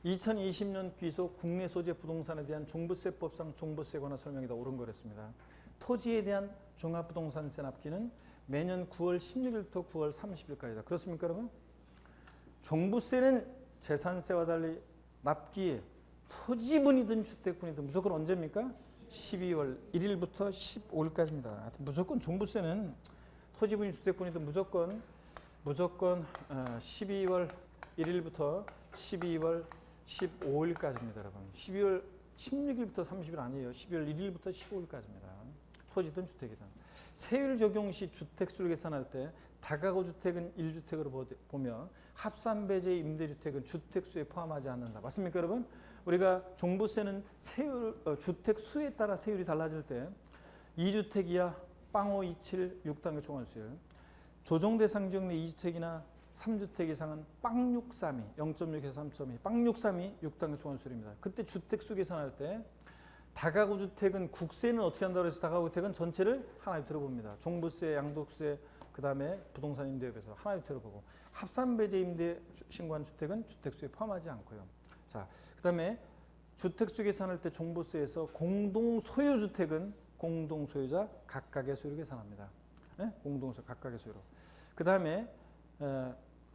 2020년 귀속 국내 소재 부동산에 대한 종부세법상 종부세에 관한 설명이 다 옳은 거랬습니다. 토지에 대한 종합부동산세 납기는 매년 9월 16일부터 9월 30일까지다. 그렇습니까, 여러분? 종부세는 재산세와 달리 납기 토지분이든 주택분이든 무조건 언제입니까? 12월 1일부터 15일까지입니다. 무조건 종부세는 토지분이 주택분이든 무조건 12월 1일부터 12월 15일까지입니다, 여러분. 12월 16일부터 30일 아니에요. 12월 1일부터 15일까지입니다. 토지든 주택이든. 세율 적용 시 주택수를 계산할 때 다가구 주택은 1주택으로 보며 합산배제 임대주택은 주택수에 포함하지 않는다. 맞습니까, 여러분? 우리가 종부세는 세율, 주택 수에 따라 세율이 달라질 때 2주택 이하 0.527 6단계 총괄수율, 조정 대상 지역 내 2주택이나 3주택 이상은 0.632 0.6에서 3.2 0.632 6단계 총괄수율입니다. 그때 주택수 계산할 때 다가구 주택은 국세는 어떻게 한다고 해서 다가구 주택은 전체를 하나에 들어봅니다. 종부세, 양도세, 그 다음에 부동산 임대업에서 하나에 들어보고 합산배제 임대 신고한 주택은 주택수에 포함하지 않고요. 자, 그 다음에 주택수 계산할 때 종부세에서 공동소유주택은 공동소유자 각각의 소유로 계산합니다. 네? 공동소유 각각의 소유로. 그 다음에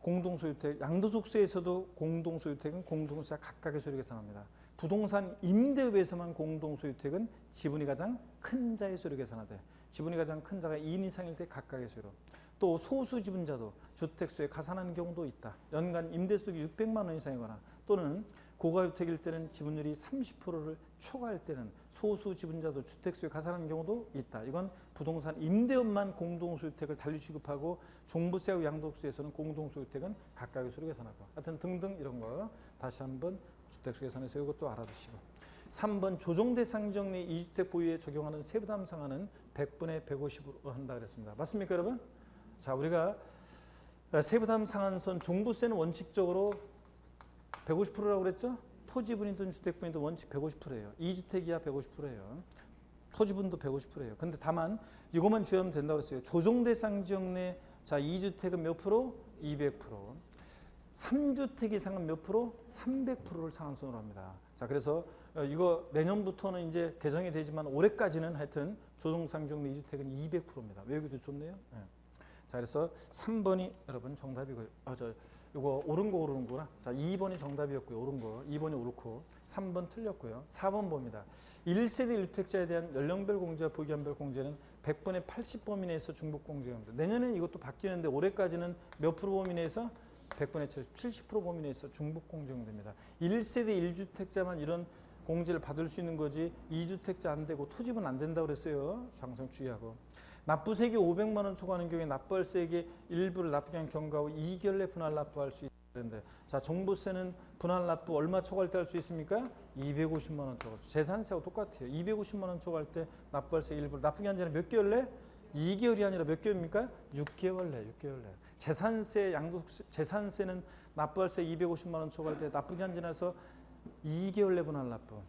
공동소유주택, 양도소득세에서도 공동소유주택은 공동소유자 각각의 소유로 계산합니다. 부동산 임대업에서만 공동소유주택은 지분이 가장 큰 자의 소유로 계산하되 지분이 가장 큰 자가 2인 이상일 때 각각의 소유로. 또 소수 지분자도 주택수에 가산하는 경우도 있다. 연간 임대소득이 600만 원 이상이거나 또는 고가주택일 때는 지분율이 30%를 초과할 때는 소수 지분자도 주택수에 가산하는 경우도 있다. 이건 부동산 임대업만 공동소유주택을 달리 취급하고 종부세와 양도세에서는 공동소유주택은 각각의 소유로 계산하고 하여튼 등등 이런 거 다시 한번 주택수 계산해서 이것도 알아두시고 3번 조정대상 지역 내 2주택 보유에 적용하는 세부담 상한은 100분의 150으로 한다 그랬습니다. 맞습니까, 여러분? 자, 우리가 세부담 상한선 종부세는 원칙적으로 150%라고 그랬죠? 토지분이든 주택분이든 원칙 150%예요. 2주택 이하 150%예요. 토지분도 150%예요. 근데 다만 이것만 주의하면 된다고 그랬어요. 조정대상 지역 내 자 2주택은 몇 프로? 200%. 3주택 이상은 몇 프로? 300%를 상한선으로 합니다. 자, 그래서 이거 내년부터는 이제 개정이 되지만 올해까지는 하여튼 조정상 지역 내 2주택은 200%입니다. 외우기도 좋네요. 네. 자, 그래서 3번이 여러분 정답이고요. 이거 옳은 거 오르는 거구나. 자, 2번이 정답이었고요. 옳은 거. 2번이 옳고 3번 틀렸고요. 4번 봅니다. 1세대 1주택자에 대한 연령별 공제와 보기한별 공제는 100분의 80 범위 내에서 중복 공제합니다. 내년에는 이것도 바뀌는데 올해까지는 몇 프로 범위 내에서 100분의 70% 범위 내에서 중복 공제됩니다. 1세대 1주택자만 이런 공제를 받을 수 있는 거지 2주택자 안 되고 토지분 안 된다고 그랬어요. 항상 주의하고. 납부세액이 500만 원 초과하는 경우에 납부할세액의 일부를 납부기한 경과후 2개월 내 분할 납부할 수 있는데 자, 종부세는 분할 납부 얼마 초과할 때 할 수 있습니까? 250만 원 초과. 재산세하고 똑같아요. 250만 원 초과할 때 납부할세 일부를 납부기한 지는 몇 개월 내? 2개월이 아니라 몇 개월입니까? 6개월 내. 6개월 내. 재산세, 양도세, 재산세는 납부할세 250만 원 초과할 때 납부기한 지나서 2개월 내 분할 납부.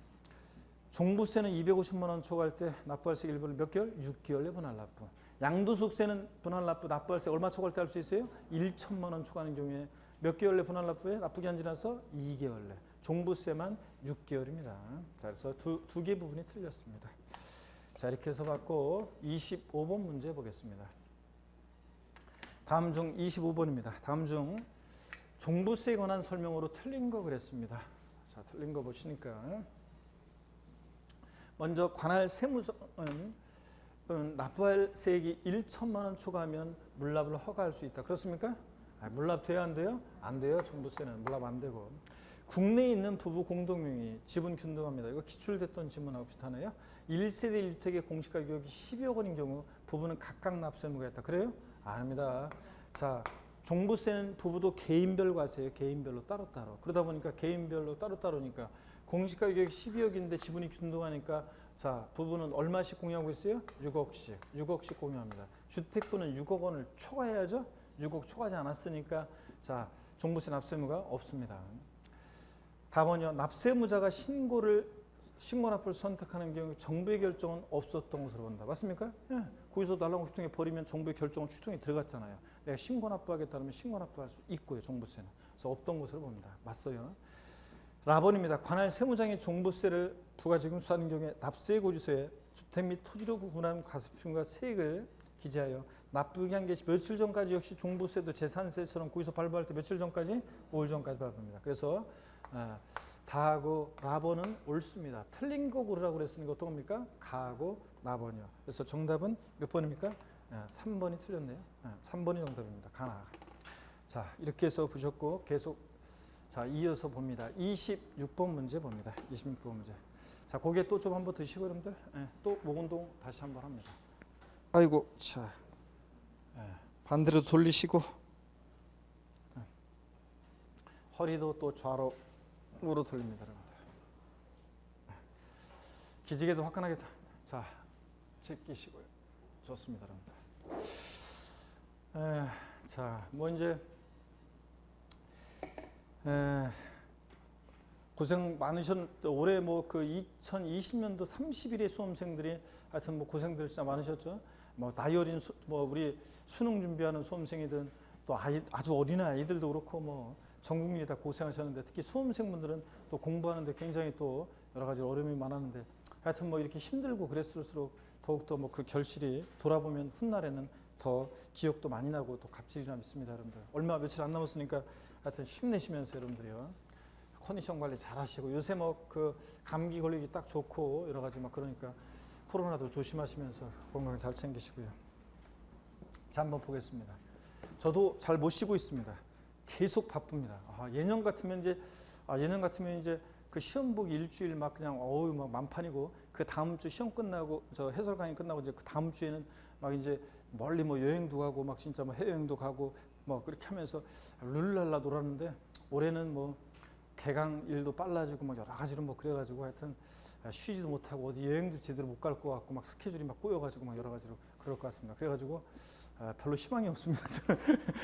종부세는 250만 원 초과할 때 납부할세 일부를 몇 개월? 6개월 내 분할 납부. 양도소득세는 분할 납부 납부할세 얼마 초과할 때 할 수 있어요? 1천만 원 초과하는 경우에 몇 개월 내 분할 납부에 납부기한 지나서 2개월 내. 종부세만 6개월입니다. 자, 그래서 두 개 부분이 틀렸습니다. 자, 이렇게 해서 봤고 25번 문제 보겠습니다. 다음 중 25번입니다. 다음 중 종부세에 관한 설명으로 틀린 거 그랬습니다. 자, 틀린 거 보시니까 먼저 관할 세무서는 납부할 세액이 1천만 원 초과하면 물납을 허가할 수 있다. 그렇습니까? 물납 돼야 안 돼요? 안 돼요. 종부세는 물납 안 되고. 국내에 있는 부부 공동명의 지분 균등합니다. 이거 기출됐던 질문하고 비슷하네요. 1세대 1주택의 공시가격이 10여 원인 경우 부부는 각각 납세 의무가 있다. 그래요? 아닙니다. 자, 종부세는 부부도 개인별 과세예요. 개인별로 따로따로. 그러다 보니까 개인별로 따로따로니까 공시가격이 12억인데 지분이 균등하니까 자, 부부는 얼마씩 공유하고 있어요? 6억씩 공유합니다. 주택부는 6억 원을 초과해야죠. 6억 초과하지 않았으니까 자, 종부세 납세 의무가 없습니다. 답은요. 납세 의무자가 신고 납부를 선택하는 경우 정부의 결정은 없었던 것으로 본다. 맞습니까? 예. 거기서 날라온 휴통에 버리면 정부의 결정은 휴통에 들어갔잖아요. 내가 신고 납부하겠다면 신고 납부할 수 있고요. 종부세는. 그래서 없던 것으로 봅니다. 맞어요. 라번입니다. 관할 세무장이 종부세를 부가징수하는 경우에 납세고지서에 주택 및 토지로 구분한 과세표준과 세액을 기재하여 납부기 한 개시 며칠 전까지 역시 종부세도 재산세처럼 거기서 발부할 때 며칠 전까지? 5일 전까지 발부합니다. 그래서 다하고 라번은 옳습니다. 틀린 거 고르라고 그랬으니까 어떤 겁니까? 가하고 라번이요. 그래서 정답은 몇 번입니까? 3번이 틀렸네요. 3번이 정답입니다. 가나. 자, 이렇게 해서 보셨고 계속 자, 이어서 봅니다. 26번 문제 봅니다. 26번 문제. 자, 고개 또 좀 한번 드시고 여러분들 또 목 운동 다시 한번 합니다. 아이고, 자, 반대로 돌리시고 허리도 또 좌로 우로 돌립니다, 여러분들. 기지개도 화끈하게 자, 제끼시고요. 좋습니다, 여러분들. 자, 뭐 이제 고생 많으셨. 올해 뭐 그 2020년도 30일의 수험생들이 하여튼 뭐 고생들 진짜 많으셨죠. 뭐 나이 어린 뭐 우리 수능 준비하는 수험생이든 또 아주 어린 아이들도 그렇고 뭐 전 국민이 다 고생하셨는데 특히 수험생분들은 또 공부하는데 굉장히 또 여러 가지 어려움이 많았는데 하여튼 뭐 이렇게 힘들고 그랬을수록 더욱더 뭐 그 결실이 돌아보면 훗날에는 더 기억도 많이 나고 또 값지리라 믿습니다, 여러분들. 얼마 며칠 안 남았으니까 하여튼 힘내시면서 여러분들이요. 컨디션 관리 잘 하시고 요새 뭐 그 감기 걸리기 딱 좋고 여러 가지 막 그러니까 코로나도 조심하시면서 건강 잘 챙기시고요. 자, 한번 보겠습니다. 저도 잘 못 쉬고 있습니다. 계속 바쁩니다. 예년 같으면 이제 그 시험 보기 일주일 막 그냥 막 만판이고 그 다음 주 시험 끝나고 저 해설 강의 끝나고 이제 그 다음 주에는 막 이제 멀리 뭐 여행도 가고 막 진짜 뭐 해외여행도 가고 뭐 그렇게 하면서 룰랄라 놀았는데 올해는 뭐 개강 일도 빨라지고 막 여러 가지로 뭐 그래가지고 하여튼 쉬지도 못하고 어디 여행도 제대로 못 갈 것 같고 막 스케줄이 막 꼬여가지고 막 여러 가지로 그럴 것 같습니다. 그래가지고 별로 희망이 없습니다.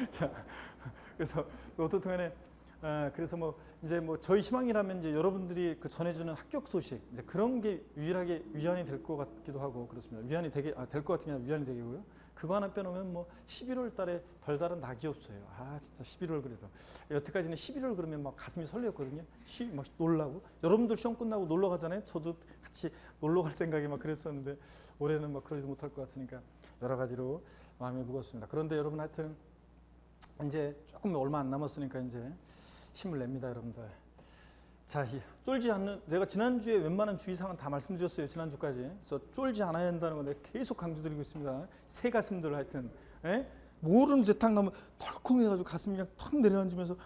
자, 그래서 어떻든 간에 그래서 뭐 이제 뭐 저희 희망이라면 이제 여러분들이 그 전해주는 합격 소식 이제 그런 게 유일하게 위안이 될 것 같기도 하고 그렇습니다. 위안이 되게 될 것 같은 게 아니라 위안이 되고요. 그거 하나 빼놓으면 뭐 11월 달에 별다른 낙이 없어요. 진짜 11월 그래도 여태까지는 11월 그러면 막 가슴이 설레었거든요. 막 놀라고 여러분들 시험 끝나고 놀러 가잖아요. 저도 같이 놀러 갈 생각이 막 그랬었는데 올해는 막 그러지 못할 것 같으니까 여러 가지로 마음이 무겁습니다. 그런데 여러분 하여튼 이제 조금 얼마 안 남았으니까 이제 힘을 냅니다, 여러분들. 자, 쫄지 않는, 내가 지난주에 웬만한 주의사항은 다 말씀드렸어요, 지난주까지. 그래서 쫄지 않아야 한다는 거 내가 계속 강조드리고 있습니다. 새 가슴들 하여튼. 모르는 이제 딱 나면 덜컹해가지고 가슴이 그냥 턱 내려앉으면서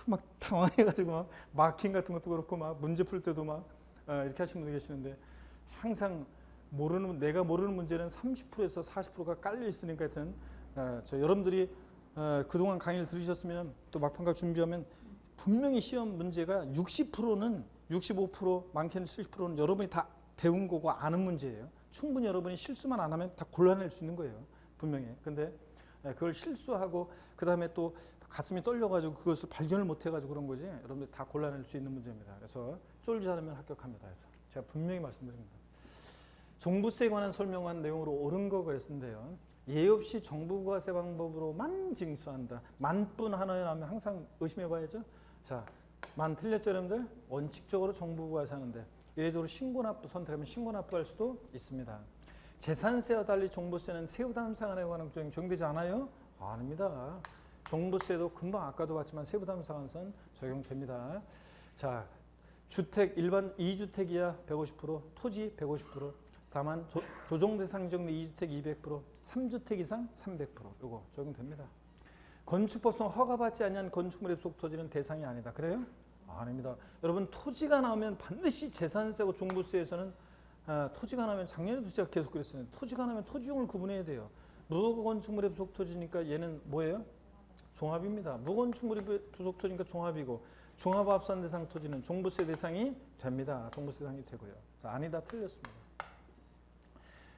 막 당황해가지고 막 마킹 같은 것도 그렇고 막 문제 풀 때도 막 이렇게 하시는 분들 계시는데 항상 내가 모르는 문제는 30%에서 40%가 깔려 있으니까 하여튼 저 여러분들이 그동안 강의를 들으셨으면 또 막판과 준비하면 분명히 시험 문제가 60%는 65% 많게는 70%는 여러분이 다 배운 거고 아는 문제예요. 충분히 여러분이 실수만 안 하면 다 골라낼 수 있는 거예요. 분명히. 근데 그걸 실수하고 그 다음에 또 가슴이 떨려가지고 그것을 발견을 못 해가지고 그런 거지 여러분들 다 골라낼 수 있는 문제입니다. 그래서 쫄지 않으면 합격합니다. 그래서 제가 분명히 말씀드립니다. 종부세에 관한 설명한 내용으로 옳은 거 그랬는데요. 예 없이 정부과세 방법으로만 징수한다. 만뿐 하나에 나오면 항상 의심해봐야죠. 자, 만 틀렸죠, 여러분들? 원칙적으로 정부과세하는데 예외적으로 신고납부 선택하면 신고납부할 수도 있습니다. 재산세와 달리 종부세는 세부담 상한에 관한 규정이 적용되지 않아요? 아닙니다. 종부세도 금방 아까도 봤지만 세부담 상한선 적용됩니다. 자, 주택 일반 2주택이야 150%, 토지 150%. 다만 조정 대상 지역 내 2주택 200%, 3주택 이상 300% 이거 적용됩니다. 건축법상 허가받지 아니한 건축물의 부속 토지는 대상이 아니다. 그래요? 아닙니다. 여러분 토지가 나오면 반드시 재산세고 종부세에서는 토지가 나오면 작년에도 제가 계속 그랬어요. 토지가 나오면 토지용을 구분해야 돼요. 무건축물의 부속 토지니까 얘는 뭐예요? 종합입니다. 무건축물의 부속 토지니까 종합이고 종합합산 대상 토지는 종부세 대상이 됩니다. 종부세 대상이 되고요. 자, 아니다, 틀렸습니다.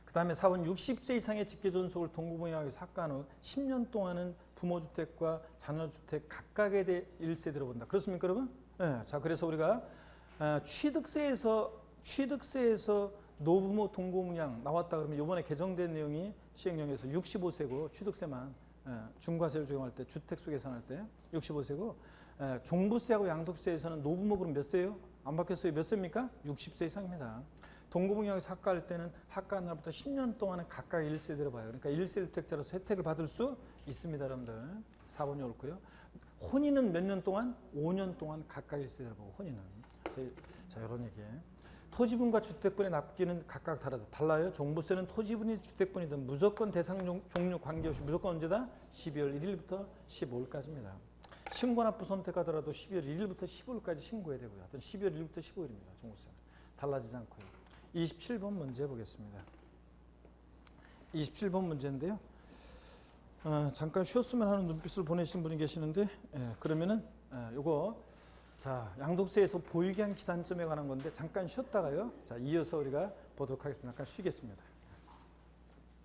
그 다음에 4번 60세 이상의 직계존속을 동구분양에서 합가한 후 10년 동안은 부모주택과 자녀주택 각각에 대해 일세 들어본다. 그렇습니까, 여러분? 네. 자, 그래서 우리가 취득세에서 노부모 동거분양 나왔다 그러면 이번에 개정된 내용이 시행령에서 65세고 취득세만 중과세를 적용할 때 주택수 계산할 때 65세고 종부세하고 양도세에서는 노부모 그럼 몇 세예요? 안 바뀌었어요. 몇 세입니까? 60세 이상입니다. 동거분양에서 합가할 때는 합가한 날부터 10년 동안은 각각 1세 들어봐요. 그러니까 1세 주택자로서 혜택을 받을 수 있습니다, 여러분들. 4번이 옳고요. 혼인은 몇 년 동안? 5년 동안 각각 1세 들어보고 혼인은. 자, 이런 얘기예요. 토지분과 주택분의 납기는 각각 달라요. 종부세는 토지분이 주택분이든 무조건 대상 종류 관계없이 무조건 언제다? 12월 1일부터 15일까지입니다. 신고납부 선택하더라도 12월 1일부터 15일까지 신고해야 되고요. 하여튼 12월 1일부터 15일입니다. 종부세는. 달라지지 않고요. 27번 문제 보겠습니다. 27번 문제인데요. 잠깐 쉬었으면 하는 눈빛을 보내신 분이 계시는데 그러면은 요거 자, 양도세에서 보유기한 기산점에 관한 건데 잠깐 쉬었다가요. 자, 이어서 우리가 보도록 하겠습니다. 잠깐 쉬겠습니다.